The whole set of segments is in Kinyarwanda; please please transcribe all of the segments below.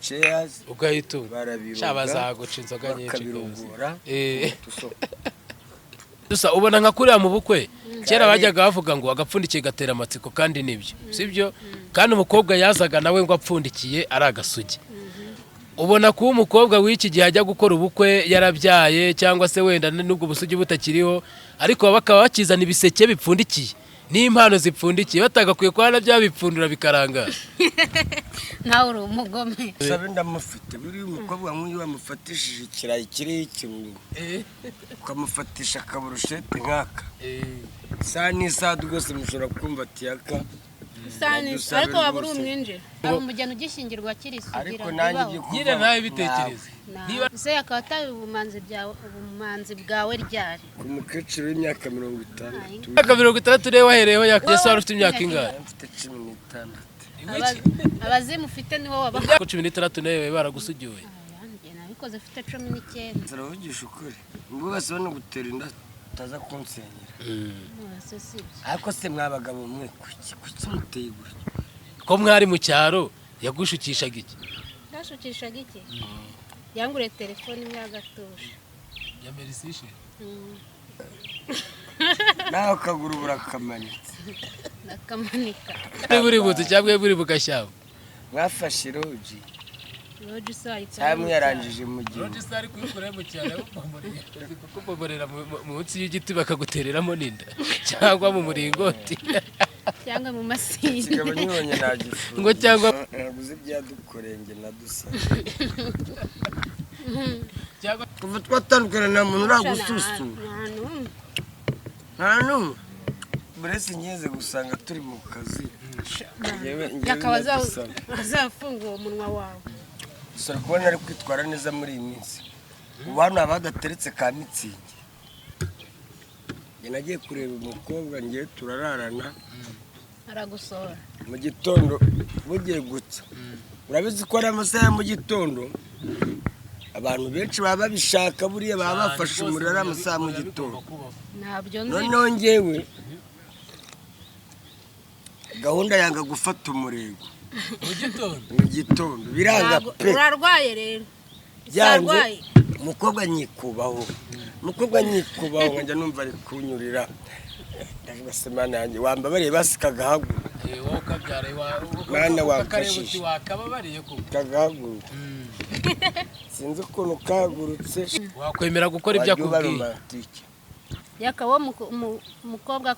cheers ugahita shabazaguca inzoga nyinshi dusa ubona nka kuriya mu bukwe kera bajyaga bavuga ngo agapfundikiye gatera amatsiko kandi nibyo sibyo kandi umukobwa yazaga nawe ngo apfundikiye ari agasugi ubona ko umukobwa w'iki gihe ajya gukora ubukwe yarabyaye cyangwa se wenda nubwo busugi butakiriho ariko bakaba bakizana ibiseke bipfundikiye n'impano zipfundikiye batagakwiye ko hana bya bipfundura bikaranga nawe uri umugome sabe ndamufite buri umukobwa nk'uyu wamufatishije ikirayi kiri ikintu ukamufatisha akaburushete nkaka saa rwose mushobora kumva atiyaka ariko waba uri umwinjira aba umugeni ugishyingirwa akiri isugira ariko nanjye nyine nawe bitekereza se akaba atabi ubumanzi bwawe ryari ku mukecuru w'imyaka 50 imyaka 60 rero wahereyeho Yesu wari ufite imyaka ingahe mfite 16 abazimu ufite niho waba 16 nawe baragusugiwe nabikoze ufite 19 zaravugisha ukuri ngo bose bane gutera inda taza konsenyera ariko se mwabagabo mwe kuki muteye gutyo ko mwari mu cyaro yagushukishaga iki yashukishaga iki yangure telefone imwe y'agatosha ya Merisishe nawe kaguru burakamanitse nakamanika buri butu cyangwa buri bugashyamba mwafashe roji sari cyamwe yarangije mu gihe roji sari kuyikora mu cyaro kukomborera munsi y'igiti bakagutereramo ninda cyangwa mu muringoti cyangwa mu masini kigabo nyibonye nagifu ngo cyangwa naguze byadukorenge nadusa kuva twatandukana na muntu uragususu nta burese ngeze gusanga turi mu kazi azafunga uwo munwa wawe usora kubona ari kwitwara neza muri iyi minsi ubu hano abadateretse ka mitsingi njye nagiye kureba umukobwa ngiye turararana aragusora mu gitondo bugiye gutya urabizi ko ari amasaha ya mu gitondo abantu benshi baba babishaka buriya baba bafashe umuriro ari amasaha mu gitondo noneho ngewe gahunda yanga gufata umurego mu gitondo biranga pe urarwaye rero byanze umukobwa nyikubaho nkajya numva ari kunyurira ndavuga se mana yanjye wambabariye basikaga haguru wowe kabyare mwana wakashije wakababariye ko kagahaguru sinzi ukuntu kagurutse wakwemera gukora ibyo akubwiye yakawo umukobwa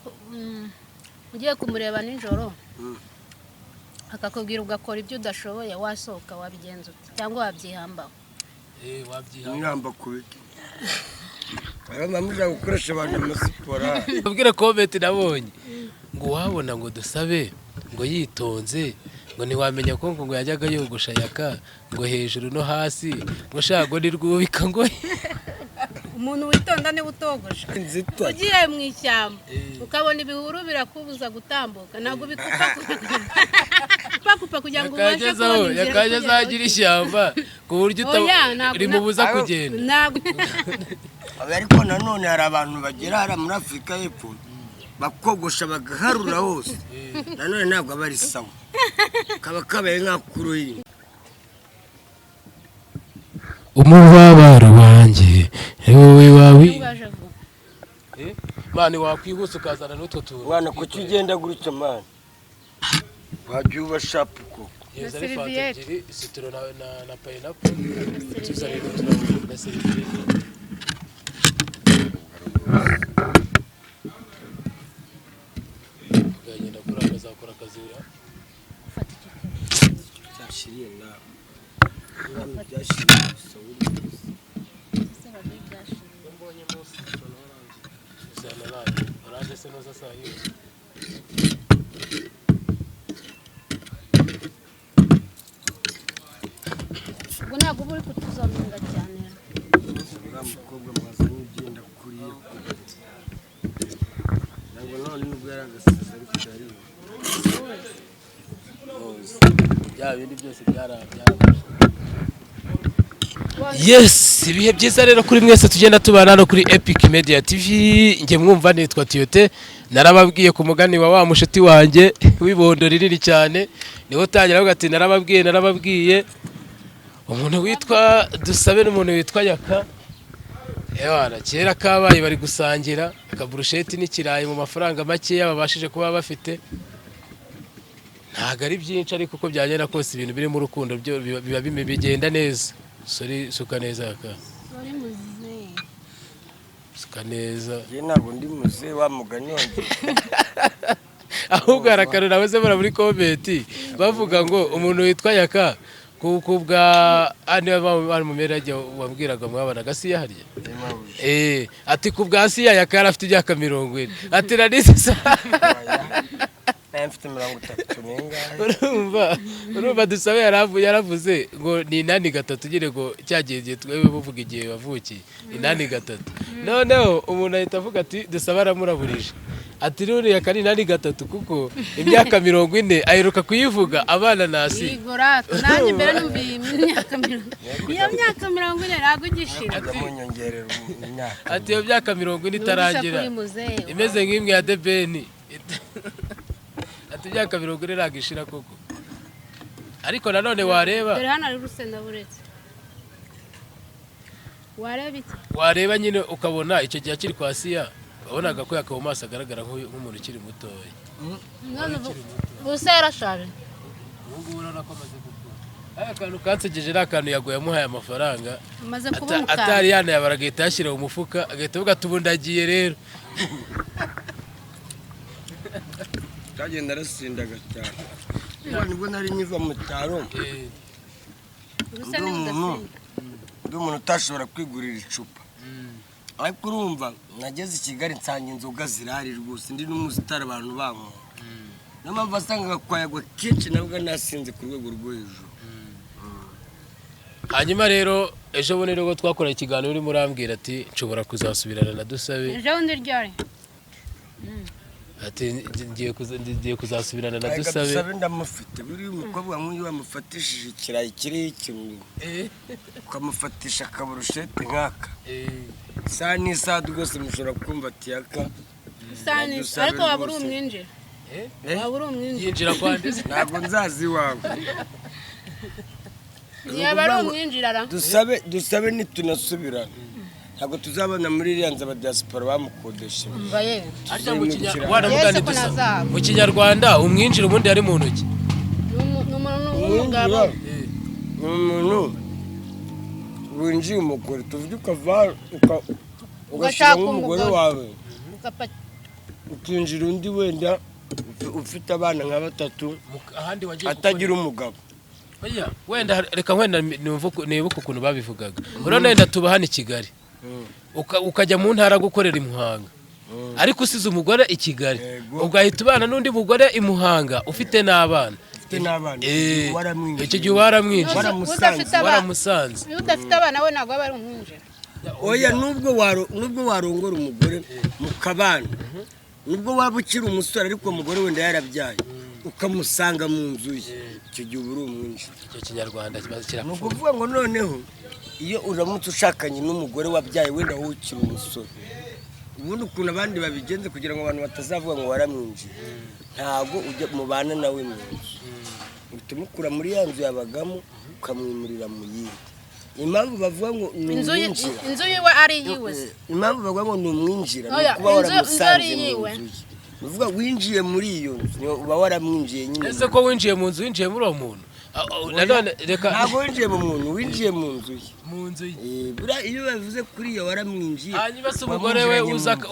ugiye kumureba nijoro akakubwira ugakora ibyo udashoboye wasohoka wabigenza ute cyangwa wabyihambaho mwihamba kubiki mujya gukoresha abantu amasiporo ubwire komenti nabonye ngo wabona ngo dusabe ngo yitonze ngo ntiwamenya ko ngo yajyaga yogosha yaka ngo hejuru no hasi ngo shago ni rwubika ngo umuntu witonda niwe utogosha ugiye mu ishyamba ukabona ibihuru birakubuza gutambuka ntabwo bikupa kugira ngo ubashe kubona inzira yakajya azagira ishyamba ku buryo rimubuza kugenda ariko nanone hari abantu bagera hariya muri Afurika y'Epfo bakogosha bagaharura hose nanone ntabwo aba ari sawa kaba kabaye nk'akuruhimbi umubabaro wanjye wowe wawi mani wakwihuse ukazana n'utwo tuntu mwana kuki ugenda gutyo mani wajya uba shapu koko yeza ari fanta ebyiri citron na pineapple tuzane na seriviyete ukagenda kuri akazakora akazira ufata icyo cyashiriye nawe niba byashiriye gusa buri wese mbonye munsi sana nawe oranje se noza saa hiyo ubwo ntabwo uri kutuzamura cyane uriya mukobwa mwazanye ugenda kuriye ntabwo none nubwo yari agasiza ariko cyari bya bindi byose byarabya yes ibihe byiza rero kuri mwese tugenda tubana no kuri Epic Media TV nge mwumva nitwa Tiote narababwiye ku mugani wa mushuti wanjye wibondo rinini cyane niho tangira avuga ati narababwiye umuntu witwa Dusabe n'umuntu witwa Yaka kera kabaye bari gusangira akaburusheti n'ikirayi mu mafaranga makeya babashije kuba bafite. Ntago ari byinshi ariko uko byagenda kose ibintu biri mu rukundo byo biba bigenda neza. Suka neza Yaka. Suka neza. Ye ntabwo ndi muze wa mugani wanjye. Ahubwo harakarura abase bara muri komenti bavuga ngo umuntu witwa Yaka kubwa bari mu merage wambwiraga mwabana gasiya harya ati kubwa Asiya Yaka afite imyaka 40 ati radise mfite 30 ninga urumva Dusabe yaravuze ngo ni 8 gire ngo cyagiye twebe buvuga igihe wavukiye 8 noneho umuntu ahita avuga ati Dusabe aramuraburije ati ruri yakari 8 kuko imyaka 40 aheruka kuyivuga abana nasi igora nanjye mbere numbiye imyaka 40 iyo myaka 40 ragugishira munyongerera imyaka ati iyo myaka 40 itarangira imeze nk'imwe ya debeni ati imyaka 40 ragishira koko ariko nanone wareba dore hano ari rusenda buretse wareba nyine ukabona icyo gihe kiri kwa Asiya wabonaga ko Yaka mu maso agaragara nk'umuntu ukiri mutoya buse yarashaje ubu urabona ko amaze gukura akantu kansegeje n'akantu yaguye amuhaye amafaranga amaze kuba umukara atari yanayabara agahita yashyira mu mufuka agahita avuga ati ubu ndagiye rero cyagenda arasindaga cyane nibwo nari nyiva mu cyaro ndi umuntu utashobora kwigurira icupa ariko urumva nageze i Kigali nsanga inzoga zirahari rwose ndi n'umusitari abantu banywa niyo mpamvu wasangaga kwayagwa kenshi nabwo nasinze ku rwego rwo hejuru. Hanyuma rero ejo bundi rero twakora ikiganiro urimo urambwira ati nshobora kuzasubirana na Dusabe ejo bundi ryari ati ngiye kuzasubirana na Dusabe. Dusabe ndamufite buri umukobwa nk'uyu wamufatishije ikirayi kiri ikintu ukamufatisha akaburusheti nk'aka saa n'isaha rwose mushobora kumva ati Yaka ariko waba uri umwinjira waba uri umwinjira yinjira kwande ntabwo nzazi iwawe yaba ari umwinjira Dusabe nitunasubirana ntabwo tuzabona muri iriya nzu abadiaspora bamukodesha mu Kinyarwanda umwinjira ubundi ari mu ntoki umuntu winjiye umugore tuvuge ukava ugashaka umugore wawe ukinjira undi wenda ufite abana nka 3 atagira umugabo wenda reka wenda nibuka ukuntu babivugaga urabona wenda tuba hano i Kigali ukajya mu ntara gukorera i Muhanga ariko usize umugore i Kigali ugahita ubana n'undi mugore i Muhanga ufite n'abana icyo gihe waramwinjira waramusanze iyo udafite abana we ntabwo aba ari umwinjira oya nubwo warongora umugore mukabana nubwo waba ukiri umusore ariko umugore wenda yarabyaye ukamusanga mu nzu ye icyo gihe uri umwinjira. Icyo Kinyarwanda kibazo kirapfa. Ni ukuvuga ngo noneho iyo uramutse ushakanye n'umugore wabyaye wenda wowe ukiri umusore ubundi ukuntu abandi babigenze kugira ngo abantu batazavuga ngo waramwinjiye ntabwo ujya mubana nawe mu nzu utumukura muri ya nzu yabagamo ukamwimurira mu yindi. Impamvu bavuga ngo ni umwinjira inzu yiwe ari yiwe impamvu bavuga ngo ni umwinjira ni kuba waramusanze mu nzu ye uvuga winjiye muri iyo nzu uba waramwinjiye nyine. Ese ko winjiye mu nzu winjiye muri uwo muntu ntabwo winjiye mu muntu winjiye mu nzu ye mu nzu ye iyo bavuze kuri iyo waramwinjiye hanyuma se umugore we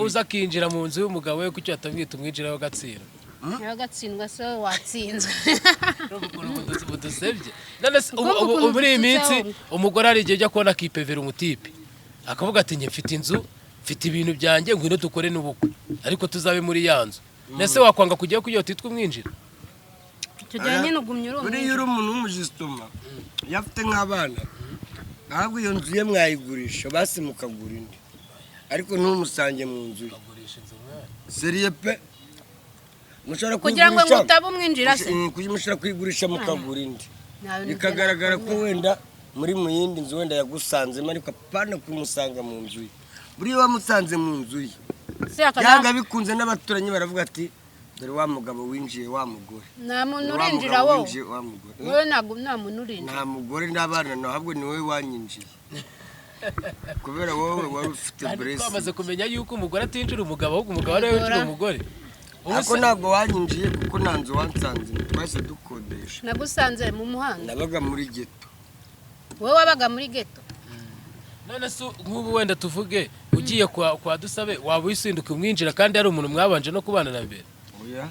uza akinjira mu nzu y'umugabo we kuki atamwita umwinjiraho gatsiro gatsindwa se watsinzwe budusebye muri iyi minsi umugore hari igihe ujya kubona akipevera umutipe akavuga ati njye mfite inzu mfite ibintu byanjye ngwino dukore n'ubukwe ariko tuzabe muri ya nzu nese wakwanga kujyayo kugira utitwe umwinjira icyo gihe nyine ugumye uri umwinjira uri umuntu w'umujisitoma iyo afite nk'abana ntabwo iyo nzu ye mwayigurisha basi mukagura indi ariko ntumusange mu nzu ye seriye pe mushobora kugira ngo mutaba umwinjira se mushobora kuyigurisha mukagura indi bikagaragara ko wenda muri mu yindi nzu wenda yagusanzemo ariko apana kumusanga mu nzu ye buriya wamusanze mu nzu ye yanga bikunze n'abaturanyi baravuga ati dore wa mugabo winjiye wa mugore nta muntu urinjira wowe wowe nta muntu urinjira nta mugore n'abana ntabwo ni wowe wanyinjiye kubera wowe wari ufite buresi twamaze kumenya yuko umugore atinjira umugabo ahubwo umugabo ariwe winjira umugore ariko ntabwo wanyinjiye kuko nta nzu wansanze twahise dukodesha nagusanze mu muhanda nabaga muri geto wowe wabaga muri geto none se nk'ubu wenda tuvuge ugiye kwa Dusabe waba wisinduka umwinjira kandi hari umuntu mwabanje no kubana na mbere oya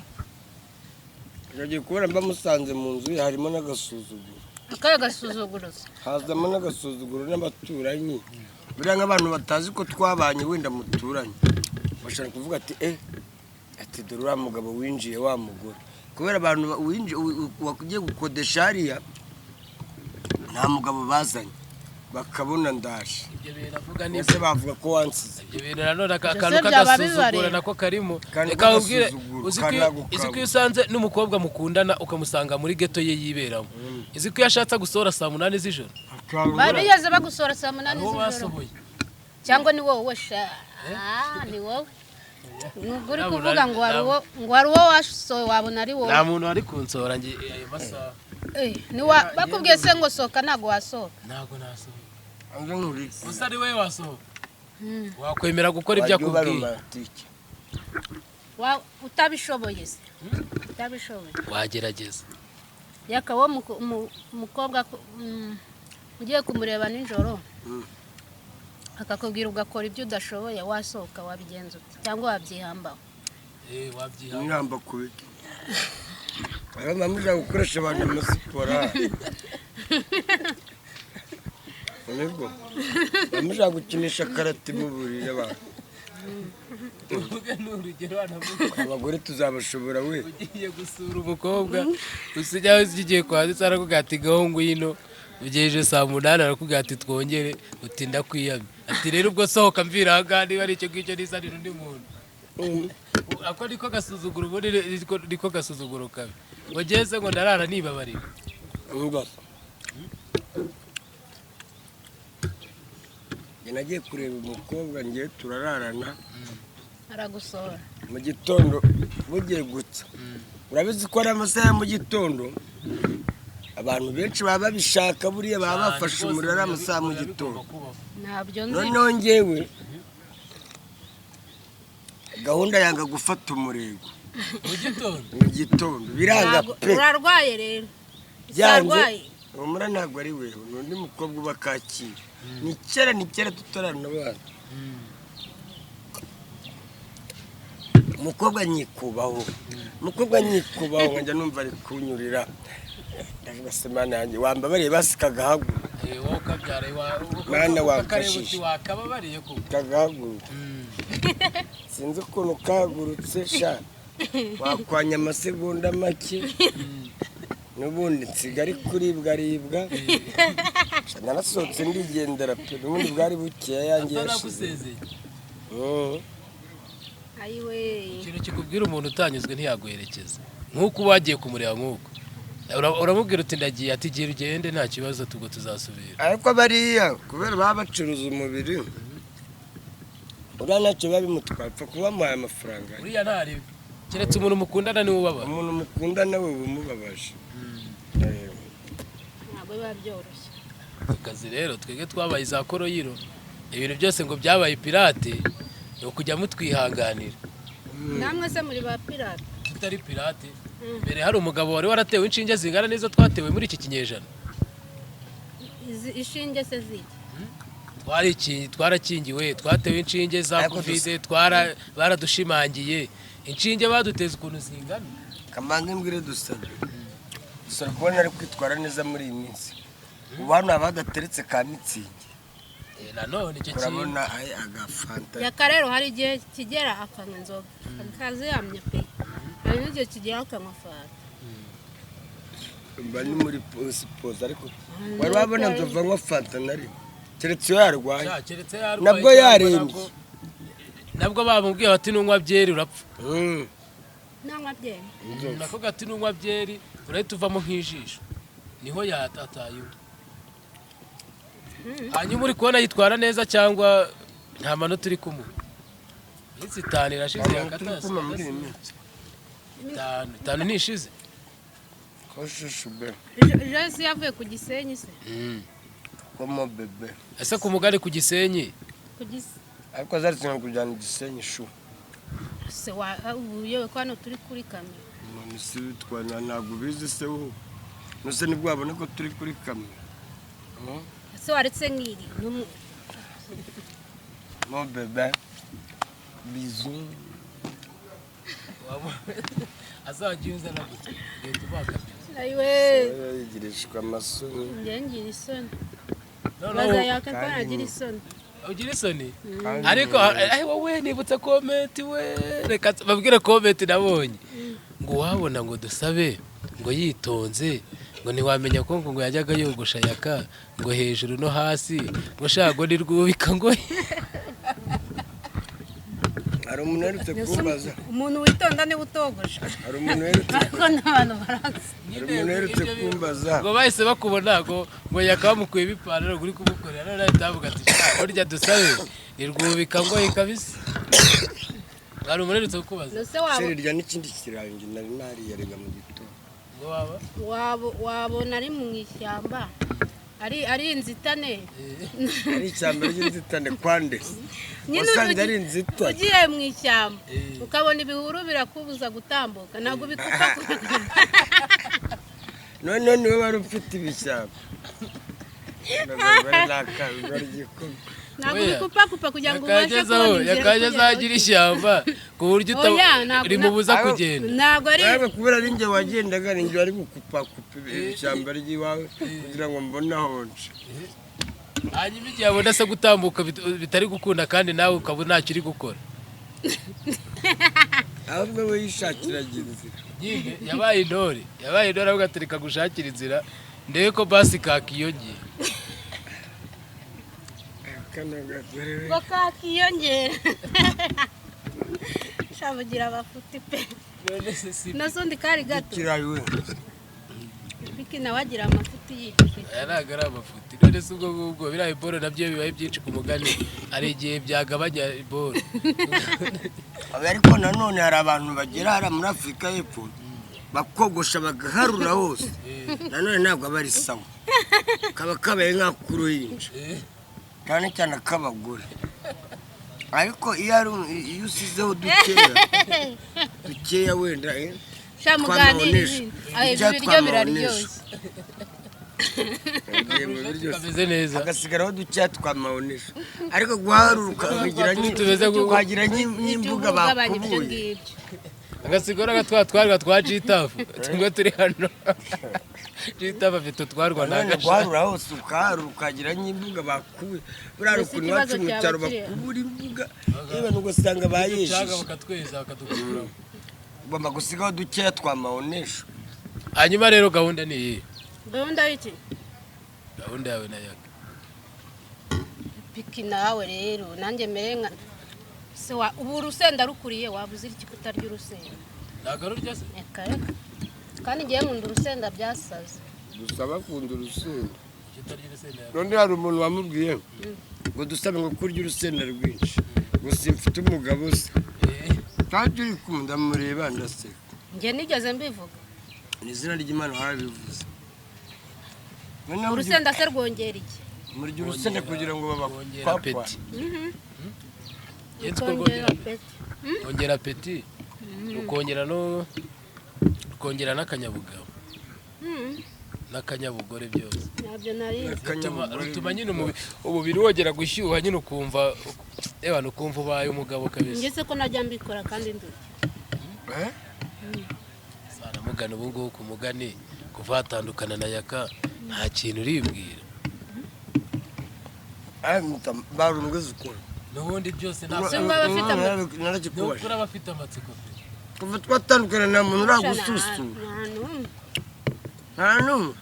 yagiye kubera mba musanze mu nzu harimo n'agasuzuguro akaye gasuzuguro hazamo n'agasuzuguro n'abaturanyi buriya nk'abantu batazi ko twabanye wenda muturanye bashaka kuvuga ati dore uriya mugabo winjiye wa mugore kubera abantu wagiye gukodesha hariya nta mugabo bazanye bakabona ndaje ibyo bintu avuga ni ese bavuga ko wansize ibyo bintu nanone akantu kagasuzugura nako karimo reka ubwire uzi ko usanze n'umukobwa mukundana ukamusanga muri geto ye yiberamo izi ko yashatse gusohora saa 8 z'ijoro babiyeze bagusora saa 8 z'ijoro cyangwa ni wowe sha ni wowe nuguri kuvuga ngo wari uwo wasohoye wabona ari wowe nta muntu wari kunsora nge ayo masaha ni bakubwiye se ngo soka ntago wasohoka ntago nasohoka usa ari wowe wasohoka wakwemera gukora ibyo akubwiye utabishoboye se utabishoboye wagerageza yakawo umukobwa ugiye kumureba nijoro akakubwira ugakora ibyo udashoboye wasohoka wabigenza ute cyangwa wabyihambaho mwihamba kubiki mama muja gukoresha abantu amasiporo nibwo muja gukinisha karate mu buriri abantu abagore tuzabashobora we ugiye gusura umukobwa usijyaho ugiye kwa Dusabe arakubwira ati gahungu yino ugejeje saa 8 arakubwira ati twongere utinda kwiyamye ati rero ubwo sohoka mvira aha niba ari icyo ngicyo nisanira undi muntu ako niko gasuzuguro ubundi niko gasuzuguro kabi wageze ngo ndarara nibabarira nagiye kureba umukobwa ngiye turararana aragusora mu gitondo bugiye gutsa urabizi ko ari amasaha mu gitondo abantu benshi baba babishaka buriya baba bafashe umuriro ari amasaha mu gitondo noneho ngewe gahunda yanga gufata umurego mu gitondo biranga pe urarwaye rero yarwaye umura ntabwo ari wewe n'undi mukobwa uba Kacyiru ni kera tutarana abana umukobwa nyikubaho nkajya numva ari kunyurira ndavuga se mana yanjye wambabariye basikaga haguru wowe kabyara mwana wakashije wakababariye ko kagahaguru sinzi ukuntu kagurutse sha wakwanya amasegonda make n'ubundi nsigari kuribwa narasohotse ndigendera pe n'ubundi bwari bukeya yanjye yashize ikintu kikubwira umuntu utanyuzwe ntiyaguherekeza nk'uko wagiye kumureba nk'uko uramubwira uti ndagiye ati gira ugende nta kibazo tubwo tuzasubira ariko bariya kubera baba bacuruza umubiri uriya ntacyo biba bimutwara apfa kuba amuhaye amafaranga uriya ntaribi keretse umuntu mukundana niwe ubabara umuntu mukundana we bumubabaje ntabwo biba byoroshye akazi rero twebwe twabaye za koroyiro ibintu byose ngo byabaye pirate ni ukujya mutwihanganira namwe se muri ba pirate tutari pirate mbere hari umugabo wari waratewe inshinge zingana n'izo twatewe muri iki kinyejana inshinge se ziki twarakingiwe twatewe inshinge za kovide baradushimangiye inshinge baduteza ukuntu zingana kamanze mbwire Dusabe kubona ari kwitwara neza muri iyi minsi ubu hano haba hadateretse ka mitsingi nanone icyo kintu urabona agafanta yaka rero hari igihe kigera akanywa inzoga akazi yamye pe hari n'igihe kigera akanywa fanta mba ni muri siporo ariko wari wabona nzova nywa fanta nari keretse iyo yarwaye nabwo yarembye nabwo bamubwiye bati nunywa byeri urapfa nanywa byeri nako gati nunywa byeri urahita uvamo nk'ijisho niho yatataye hanyuma uri kubona yitwara neza cyangwa nta manota uri kumuha iminsi 5 irashize yakatase itanu nishize ko shushu be Joyce yavuye ku Gisenyi se komo bebe ese ku mugari ku Gisenyi ariko zaritsinga kujyana Gisenyi shu se ubuye ko hano turi kuri kamera none se bitwana ntabwo bizi se wowe nose nibwo wabona ko turi kuri kamera se waretse nk'iri mo bebe bisous azagiye uzana gute leta ubaka ayiwe yigirishwa amasoni ngira isoni baza yakako agira isoni ugira isoni ariko wowe nibutse comment we reka babwire comment nabonye ngo wabona ngo dusabe ngo yitonze ngo ntiwamenya ko ngo yajyaga yogosha yaka ngo hejuru no hasi ngo shago ni rwubika ngo hari umuntu yerutse kumbaza umuntu witonda ni utogosha hari umuntu yerutse ariko n'abantu baranze hari umuntu yerutse kumbaza ngo bahise bakubona ngo yakamukuye bipantaro kuri kumukorera none ahitavuga ati burya dusabe ni rwubika ngo ikabisa hari umuntu yerutse kukubaza seri rya n'ikindi kirangi nari nariyarega mu gitondo ngo wabona ari mu ishyamba ari inzitane ari ishyamba ry'inzitane kwande wasanze ari inzitane ugiye mu ishyamba ukabona ibihuru birakubuza gutambuka ntabwo bikupa none niwe wari ufite ibishyamba ntabwo bikupa kugira ngo ubashe kubona inzira yakaje azagira ishyamba ku buryo rimubuza kugenda ntabwo ari kubera ari njye wagendaga ni njye wari gukupa ishyamba ry'iwawe kugira ngo mbone aho nca hanyuma igihe abona se gutambuka bitari gukunda kandi nawe ukaba ntacyo uri gukora ahubwo we yishakiraga inzira yabaye intore avuga ati reka gushakira inzira ndebe ko basi kakiyongera ngo kakiyongera shabugira abafuti pe n'undi kari gato biki nawe agira amafuti yipfe ntabwo ari amafuti none se ubwo ngubwo biriya iboro nabyo bibaye byinshi ku mugani hari igihe byagabanya iboro ariko nanone hari abantu bagera hariya muri Afurika y'Epfo bakogosha bagaharura hose nanone ntabwo aba ari sawa kaba kabaye nk'ak'uruhinja cyane cyane ak'abagore ariko iyo usizeho dukeya wenda twamuganirije ibiryo biraryoshye kameze neza hagasigaraho dukeya twamaonesha ariko guharuruka ukagira n'imbuga bakubuye agasigara gatwatwarwa twa Gitafu tumwe turi hano Gitafu afite utwarwa nagaje guharura hose ukaharuruka ukagira n'imbuga bakubuye buriya ukuntu iwacu mu cyaro bakubura imbuga niba n'ugasanga bayesheje bakatweza bakadukuramo ugomba gusigaho dukeya twamaonesha hanyuma rero gahunda ni iyi gahunda y'iki gahunda yawe na yaka piki nawe rero nanjye merenga se ubu urusenda rukuriye wabuze iki kutarya urusenda ntabwo rurya se kandi ngiye nkunda urusenda byasaze gusa bakunda urusenda none hari umuntu wamubwiye ngo dusabe ngo kurya urusenda rwinshi gusa mfite umugabo se kandi uri kumunda mureba ndaseka njye nigeze mbivuga ni izina ry'Imana warabivuze urusenda se rwongera iki murya urusenda kugira ngo babakongera apeti kongera apeti ukongera n'akanyabugabo n'akanyabugore byose nabyo narize rutuma nyine umubiri wongera gushyuha nyine ukumva ubaye umugabo kabisa ngeze ko najya mbikora kandi nduye sana mugana ubu ngubu ku mugani kuva hatandukana na yaka nta kintu uribwira barumwiza ukora n'ubundi byose ntabwo abafite amatsiko kuva twatandukana nta muntu uragususura nta n'umwe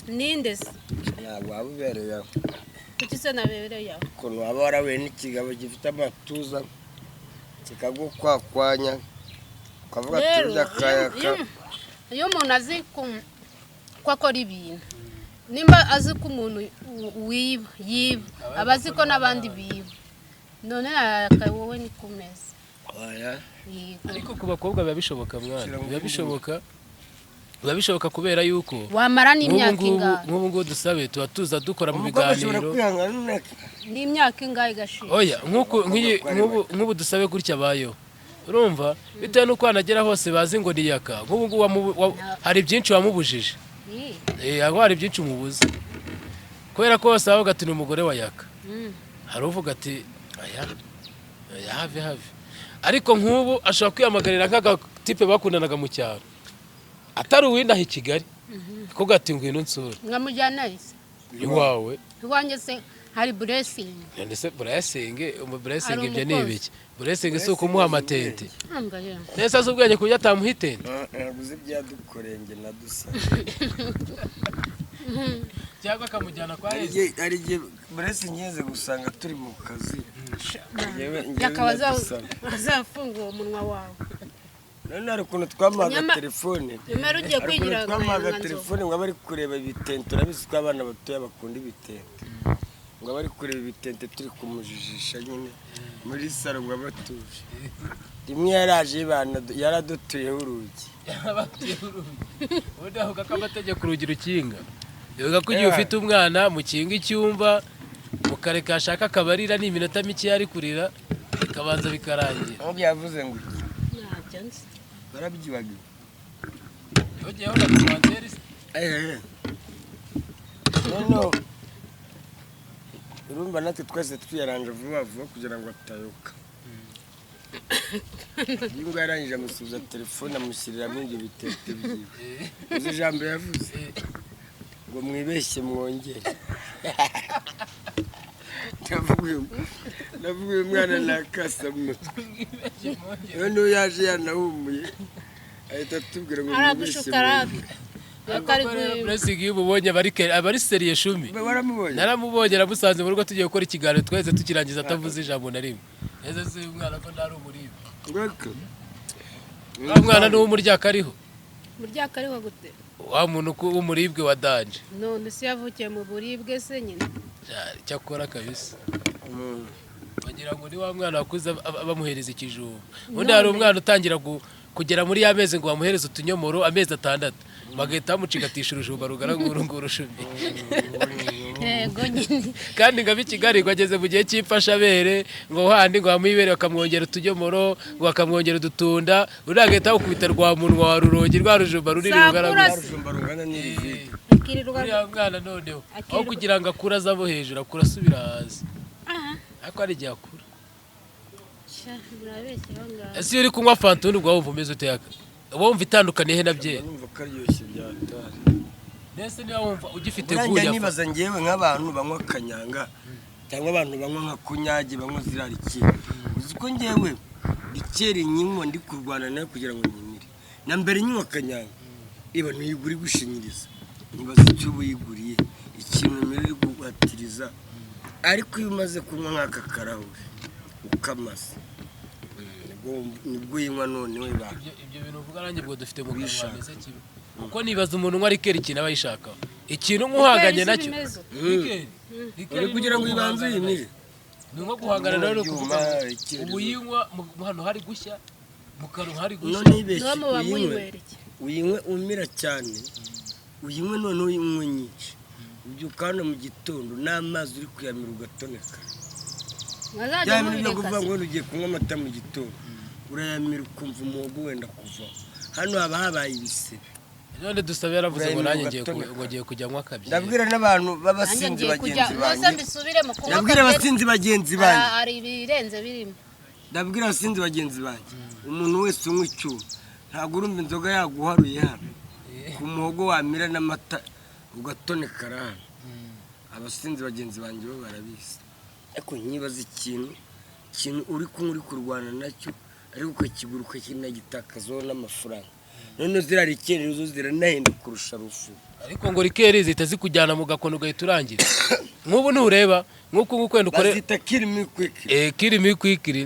ninde se ntabwo waba ubereye aho kuki se nabereye aho ukuntu waba warahuye n'ikigabo gifite amatuza kikagukwakwanya ukavuga ati urya kayaka iyo umuntu azi ko akora ibintu nimba azi ko umuntu yiba aba azi ko n'abandi biba none wowe ni kumeza oya ariko ku bakobwa biba bishoboka mwana biba bishoboka kubera yuko wamara n'imyaka ingahe nk'ubu ngubu dusabe tuba tuza dukora mu umukobwa ashobora biganiro kwihangana n'imyaka ingahe igashira oya nk'ubu dusabe gutya abayeho urumva bitewe n'uko wanagera hose bazi ngo ni yaka nk'ubu ngubu hari byinshi wamubujije aho hari byinshi umubuze kubera ko hose bavuga ati ni umugore wa yaka hari uvuga ati aya have ariko nk'ubu ashobora kwiyamagarira nk'agatipe bakundanaga mu cyaro atari uwindaha i Kigali kuko ati ngwino nsura ngamujyana ise iwawe iwanjye se hari blessing ndetse blessing ibyo ni ibiki blessing si ukumuha amatente nese azi ubwenge kubyo atamuha itente naguze ibyadukorenge na dusa cyangwa akamujyana kwa Yesu hari igihe blessing yeze gusanga turi mu kazi yakaba azafunga uwo munwa wawe none hari ukuntu twamaga telefone nyamara ugiye kwigira twamaga telefone ngo abari kureba ibitente urabizi ko abana batoya bakunda ibitente ngo abari kureba ibitente turi kumujijisha nyine muri saro ngo abatuje rimwe yaraje yaradutuyeho urugi ubundi avuga ko amategeko urugi rukinga bivuga ko igihe ufite umwana mukinga icyumba mukareka ashaka akabarira n'iminota mike yari kurira bikabanza bikarangira aho byavuze ngo ntabyo nzi barabyibagiwe yogeyeho na komanteri noneho urumva natwe twese twiyaranje vuba kugira ngo atayoka iyo ngo yarangije amusubiza telefone amushyiriramo ibyo bitete byiwe uzi ijambo yavuze ngo mwibeshye mwongere ndavuga uyu mwana nakasa mu mutwe noneho yaje yanahumuye ahita atubwira ngo mwibeshye mwongere blessing iyo ubonye abari seriye shumi naramubonye aramusanze mu rugo tugiye gukora ikiganiro twese tukirangiza atavuze ijambo na rimwe neza se uyu mwana ko ntari umuribe wa mwana ni uw'umuryaka ariho muryaka ariho gute wa muntu w'umuribwe wa danje none se yavukiye mu buribwe se nyine cyakora kabisa bagira ngo ni wa mwana wakuze bamuhereza ikijumba undi hari umwana utangira kugera muri ya mezi ngo bamuhereze utunyomoro amezi 6 bagahita bamucigatisha urujumba rugara nguru shumi yego nyine kandi ngo Kigali ngo ageze mu gihe cy'imfashabere ngo handi ngo bamwibere bakamwongera utunyomoro ngo bakamwongera udutunda uri agahita bakubita rwa munwa wa rurongi rwa rujumba ruriri rungana n'ibiziki uriya mwana noneho aho kugira ngo akura azabo hejuru akura asubira hasi ariko ari igihe akura ese iyo uri kunywa fanta undi wumva umeze uteka wumva itandukaniye he na byera numva karyoshye byatari nese niba wumva ugifite guya nibaza ngewe nk'abantu banywa kanyanga cyangwa abantu banywa nka kunyage banywa zirariki uzi ko ngewe ikeri nyinywa ndi kurwana nayo kugira ngo nyimire na mbere nywa kanyanga iba ntuyiguri gushinyiriza nibaza icyo uyiguriye ikintu mbere guhatiriza ariko iyo umaze kunywa nk'aka karahure ukamaze nibwo yinywa none we ba ibyo bintu uvuga nanjye bwo dufite mu kanwa meze kibi kuko nibaza umuntu unywa rikeri ikintu aba yishaka ikintu nk'uhanganye nacyo uri kugira ngo ibanze uyimire ni nko guhangana nawe no kuvuga ubu yinywa hano hari gushya mu kanwa hari gushya uyinywe umira cyane uyinywe none uyinywe nyinshi ubyuka hano mu gitondo n'amazi uri kuyamira ugatoneka byaba nibyo kuvuga ngo ugiye kunywa amata mu gitondo urayamira ukumva umuhogo wenda kuva hano haba habaye ibisebe none dusabe yaravuze ngo nanjye ngiye kujya nywa kabiri ndabwira n'abantu b'abasinzi bagenzi banjye ndabwira abasinzi bagenzi banjye hari ibirenze birimo ndabwira abasinzi bagenzi banjye umuntu wese unywa icyuma ntabwo urumva inzoga yaguharuye hano ku muhogo wamira n'amata ugatoneka hano abasinzi bagenzi banjye bo barabizi ariko nkibaza ikintu uri kunywa uri kurwana nacyo ariko ukakigura ukakinagitakazaho n'amafaranga none ziriya rikeri zo ziranahenda kurusha rufu ariko ngo rikeri zihita zikujyana mu gakono ugahita urangira nk'ubu ntureba nk'uko ukwenda ukore bazita kirimi kwikiri kirimi kwikiri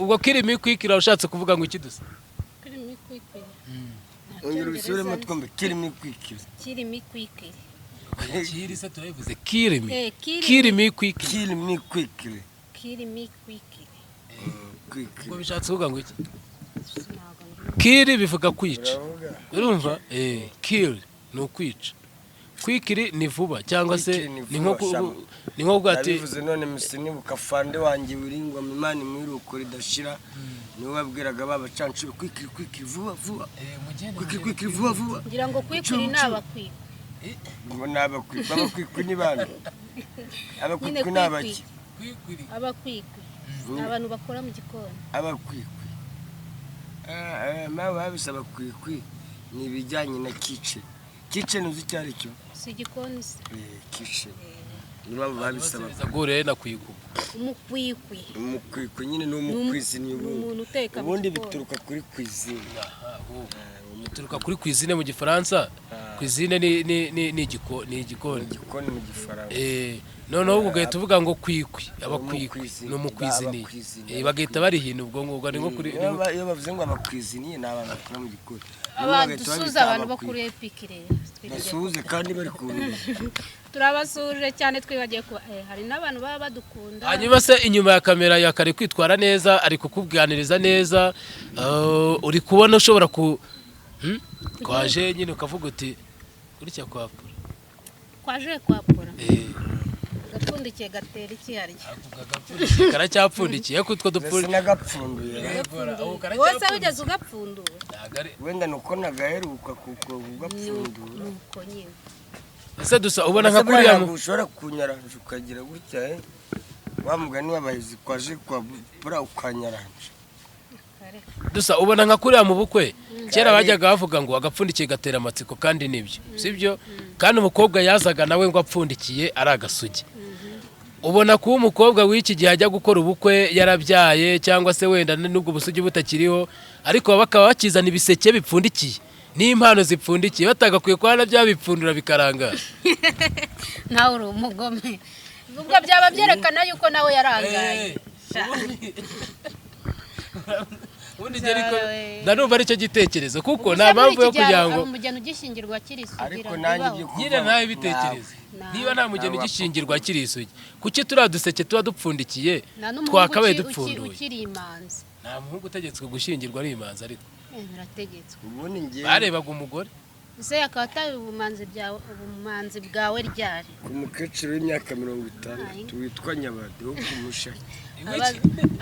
ubwo kirimi kwikiri ushatse kuvuga ngo iki dusa kirimi kwikiri ongera ubisubiremo twombe kirimi kwikiri kirimi kwikiri kiri se turabivuze kirimi kirimi kwikiri kirimi kwikiri kirimi kwikiri ngo bishatse kuvuga ngo iki kiri bivuga kwica urumva kill ni ukwica kwikiri ni vuba cyangwa se ni nko bwati bivuze none musinibuka fande wanjye wiringwa Imana imwiruko ridashira niwe wabwiraga babacancuro kwikiri vuba kwikiri vuba ngira ngo kwikiri nabakwikwi ngo abakwikwi ni bande abakwikwi nabaki abakwikwi abantu bakora mu gikoni abakwikwi mawe babisaba kwikwi ni ibijyanye na kice nuzi cyari cyo si igikoni se kice niba babisaba gore na kwiku umukwikwi nyine no mukwizini umuntu uteka ubundi bituruka kuri kwizini bituruka kuri kwizine mu gifaransa kwizine ni igikoni mu gifaransa noneho ugahita uvuga ngo kwikwi abakwikwi no mukwizini bagahita barihina ubwo ngubwo ni nko kuri iyo bavuze ngo abakwizini ni abantu bakora mu gikoni dusuza abantu bakuru epikire basuhuze kandi bari kubona turabasuje cyane twibagiye ko hari n'abantu baba badukunda hanyuma se inyuma ya kamera yakari kwitwara neza ari kukubwaniriza neza uri kubona ushobora kwaje nyine ukavuga uti gutya kwapura gapfundikiye gatera iki hari karacyapfundikiye kutwo dupfundi nagapfunduye wose ugeze ugapfundura wenda nuko nagaheruka kuko ugapfundura nuko nyine ese dusa ubona nka kuriya ushobora kunyaranje ukagira gutya wa mugani wabahizi kwaje kwapura ukanyaranje dusa ubona nka kuriya mu bukwe kera bajyaga bavuga ngo agapfundikiye gatera amatsiko kandi nibyo sibyo kandi umukobwa yazaga nawe ngo apfundikiye ari agasugi ubona kuba umukobwa w'iki gihe ajya gukora ubukwe yarabyaye cyangwa se wenda n'ubwo busugi butakiriho ariko bakaba bakizana ibiseke bipfundikiye n'impano zipfundikiye batagakwiye kuba byabipfundura bikarangara nawe uri umugome ubwo byaba byerekana yuko nawe yarangaye ubundi ariko ndanumva aricyo gitekerezo kuko nta mpamvu yo kugira ngo umugeni ugishingirwa kiri isugi ariko nanjye nyine nawe bitekereze niba nta mugeni ugishingirwa kiri isugi kuki turiya duseke tuba dupfundikiye twakabaye dupfunduye ukiri imanzi nta muhungu utegetswe gushingirwa ari imanzi ariko birategetswe barebaga umugore ese akaba atari ubumanzi bwawe ryari ku mukecuru w'imyaka 50 witwa Nyabadi wo kumushaki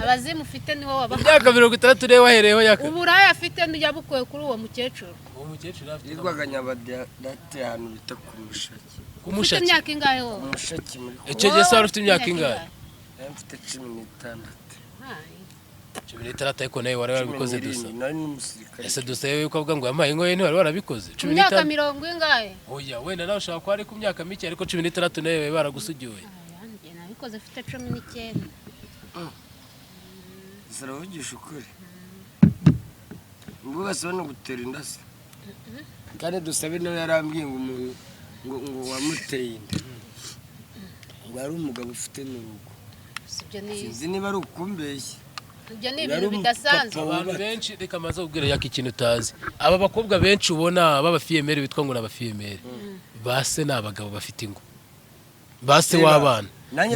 abazimu ufite niwo waba imyaka 60 rero wahereyeho yaka uburaya afite yabukuye kuri uwo mukecuru yitwaga Nyabadi date ahantu bita kumushaki kumushaki imyaka ingahe wowe kumushaki muri icyo gihe se wari ufite imyaka ingahe mfite 16 16 ariko nawe wari warabikoze dusa nari n'umusirikare ese dusa yewe uko avuga ngo yamaye ingoye ntiwari warabikoze 16 imyaka 40 ingahe oya wenda nawe ushaka ko ari ku myaka mike ariko 16 nawe baragusugiwe yanjye nabikoze mfite 19 zaravugisha ukuri ngo basabana gutera indasi kandi dusabe nawe yarambwiye ngo umuntu ngo wamuteye inda ngo ari umugabo ufite n'urugo sinzi niba ari ukumbeshya ibyo ni ibintu bidasanzwe abantu benshi reka maze ubwira yaka ikintu utazi aba bakobwa benshi ubona b'abafiyemeri bitwa ngo n'abafiyemeri base n'abagabo bafite ingo base w'abana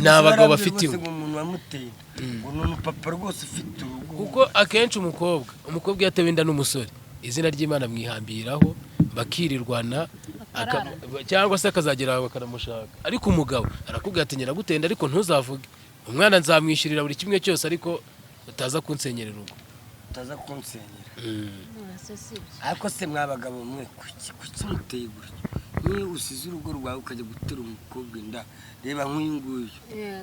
n'abagabo bafite ingo umuntu wamuteye ngo n'umupapa rwose ufite urugo kuko akenshi umukobwa yatewe inda n'umusore izina ry'Imana mwihambiraho bakirirwana cyangwa se akazagera bakanamushaka ariko umugabo arakubwira ati nyina gutenda ariko ntuzavuge umwana nzamwishyurira buri kimwe cyose ariko utaza kunsenyera urugo utaza kunsenyera ariko se mwabagabo mwe kuki muteye gutyo niyo usize urugo rwawe ukajya gutera umukobwa inda reba nk'uyu nguyu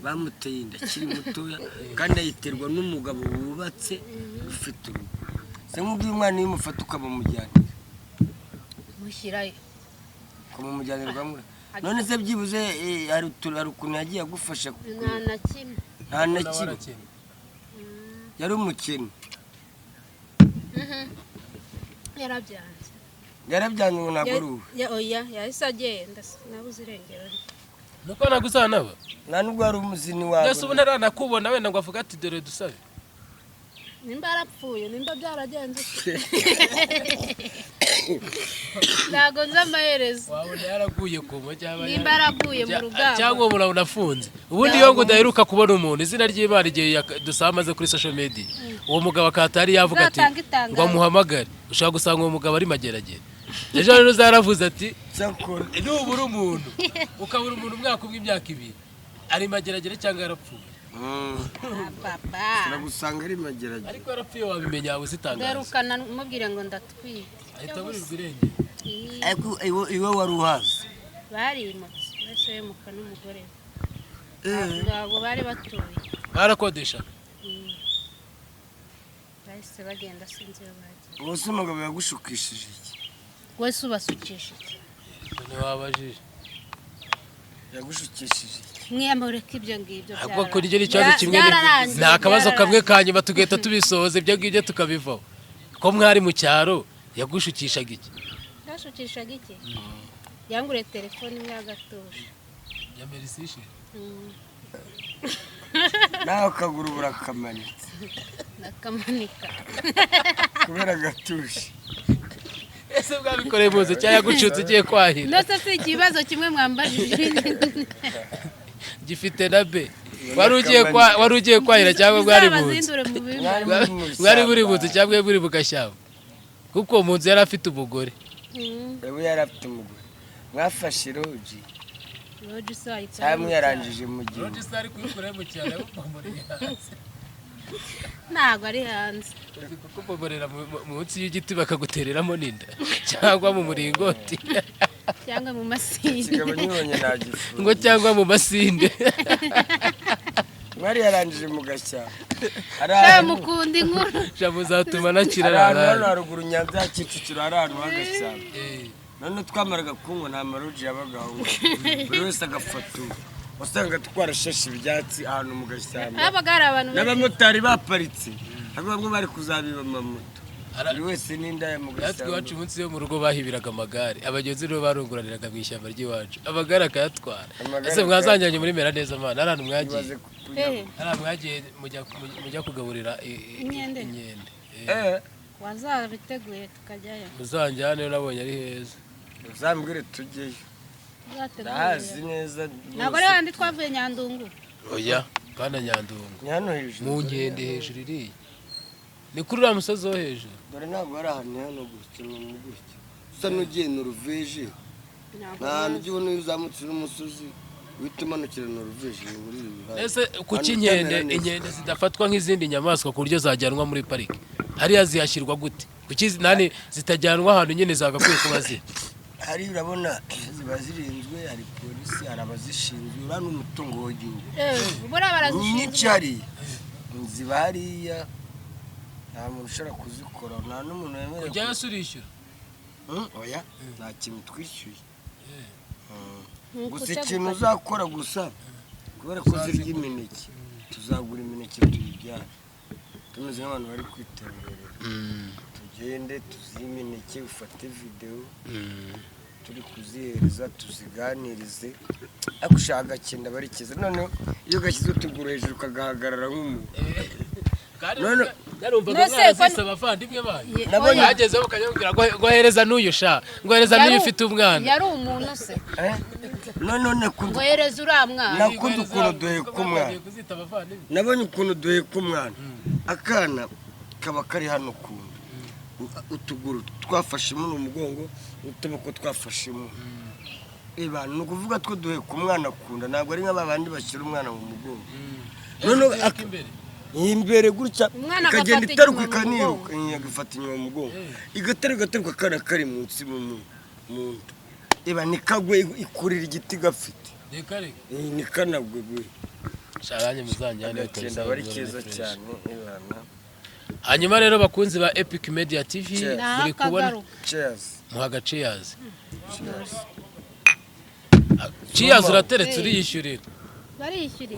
bamuteye inda akiri mutoya kandi ayiterwa n'umugabo wubatse ufite urugo se nk'ubwo uyu mwana iyo umufata ukamumujyanira mushyirayo ukamumujyanirwa none se byibuze hari ukuntu yagiye agufasha nta na kimwe yari umukene yarabyanze ngo ntabwo ari ubu oya yahise agenda nabuze irengero nuko naguzanaba nta nubwo hari umuzini wawe mbese ubu ntaranakubona wenda ngo avuga ati dore dusabe nimba yarapfuye nimba byaragenze ntago nzi amaherezo wabona yaraguye ku cyangwa nimba yaraguye mu rugamba cyangwa umuntu unafunze ubundi iyo ngo udaheruka kubona umuntu izina ry'Imana igihe dusaba amaze kuri social media uwo mugabo akatari yavuga ati ngo amuhamagare ushaka gusanga uwo mugabo ari mageragere ejo rero zaravuze ati nubura umuntu ukabura umuntu umwaka umwe imyaka 2 ari mageragere cyangwa yarapfuye turagusanga ari mageragere ariko yarapfuye wabimenya yawe zitangaza ndarukana mubwire ngo ndatwite ahita burirwa irenge ariko iwe wari uhazi barimutse wese yemuka n'umugore ntabwo bari batuye barakodesha bahise bagenda sinzi iyo bagiye ubuse umugabo yagushukishije iki wese ubasukisha iki ntiwabajije yagushukishije mwiyamureka ibyo ngibyo ahubwo kuri icyo n'ikibazo kimwe nta kabazo kamwe kanyuma tugahita tubisohoza ibyo ngibyo tukabivaho ko mwari mu cyaro yagushukishaga iki yashukishaga iki yanguriye telefone imwe y'agatosha ya merisishe nawe akaguru burakamanitse nakamanika kubera agatushe ese bwabikoreye muze cyangwa yagucutse ugiye kwahira ndetse si ikibazo kimwe mwambajije gifite na be wari ugiye kwahira cyangwa bwari buze bwari buri buze cyangwa buri bugashyamba kuko mu nzu yari afite umugore yaba yari afite umugore mwafashe roji sayi cyangwa yarangije mu gihe roji sari kuyikora mu cyaro ntabwo ari hanze kukuboborera munsi y'igiti bakagutereramo n'inda cyangwa mu muringoti cyangwa mu masinde ngo cyangwa mu masinde mwari yarangije mu gashyamba mukunda inkuru muzatuma nakira hano haruguru Nyanza ya Kicukiro hari ahantu h'agashyamba none twamaraga kunywa nta maroji yabagaho buri wese agafata wasanga twarashashe ibyatsi ahantu mu gashyamba n'abamotari baparitse bamwe bari kuzabiba amamoto buri wese n'indaya mu gashyamba natwe iwacu munsi yo mu rugo bahibiraga amagare abagenzi rero barunguraniraga mu ishyamba ry'iwacu amagare akayatwara ese mwazanjyanye muri mera neza mana ari ahantu mwagiye mujya kugaburira inkende wazabiteguye tukajyayo muzanjyane nabonye ari heza uzambwire tujyeyo ndahazi neza ntabwo ari handi twavuye Nyandungu oya kandi Nyandungu ni hano hejuru mu nkende hejuru iriya ni kuri uriya musozi wo hejuru dore ntabwo hari ahantu hano gutya ni gutya usa n'ugiye Noruveje nta hantu ujya ubona iyo uzamutse n'umusozi uhita umanukira Noruveje muri ibi bihari ese kuki inkende zidafatwa nk'izindi nyamaswa ku buryo zajyanwa muri parike hariya zihashyirwa gute kuki nani zitajyanwa ahantu nyine zagakwiye kuba ziri hari urabona ziba zirinzwe hari polisi hari abazishinzwe uriya ni umutungo w'igihugu nyinshi hariya ziba hariya nta muntu ushobora kuzikora nta n'umuntu wemerewe kujya hasi urishyura oya nta kintu twishyuye gusa ikintu uzakora gusa kubera ko zirya imineke tuzagura imineke tuyibyara tumeze nk'abantu bari kwitemberera tugende tuzimineke ufate videwo turi kuzihereza tuziganirize ariko ushaka agakenda barikiza noneho iyo gashyize utuguru hejuru kagahagarara nk'umuntu narumvaga mwarazise abavandimwe banyu bagezeho bakajya ngo hereza n'uyu sha ngo hereza n'uyu ufite umwana yari umuntu se none ngo hereza uriya mwana nakunze ukuntu duheka umwana nabonye ukuntu duheka umwana akana kaba kari hano ukuntu utuguru twafashemo n'umugongo n'utuboko twafashemo ni ukuvuga two duheka umwana akunda ntabwo ari nk'abandi bashyira umwana mu mugongo none imbere gutya ikagenda itaruka ikaniruka igafata inyuma mu mugongo igateruka akana kari munsi mu nda nikagwe ikurira igiti gafite nikanagwe gwe sharanye muzanjyane bakenda bari keza cyane hanyuma rero bakunzi ba Epic Media TV muri kubona muhaga cheers urateretse uriyishyurira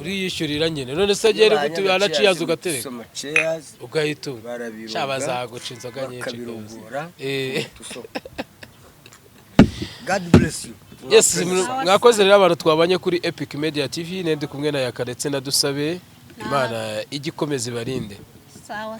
uriyishyurira nyine none se agere gutubana cheers ugatereka ugahita shaba zaguca inzoga nyinshi God bless you. Yes, mwakoze rero abantu twabanye kuri Epic Media TV nende kumwe na Yakaretse na Dusabe Imana igikomeze barinde. Sawa.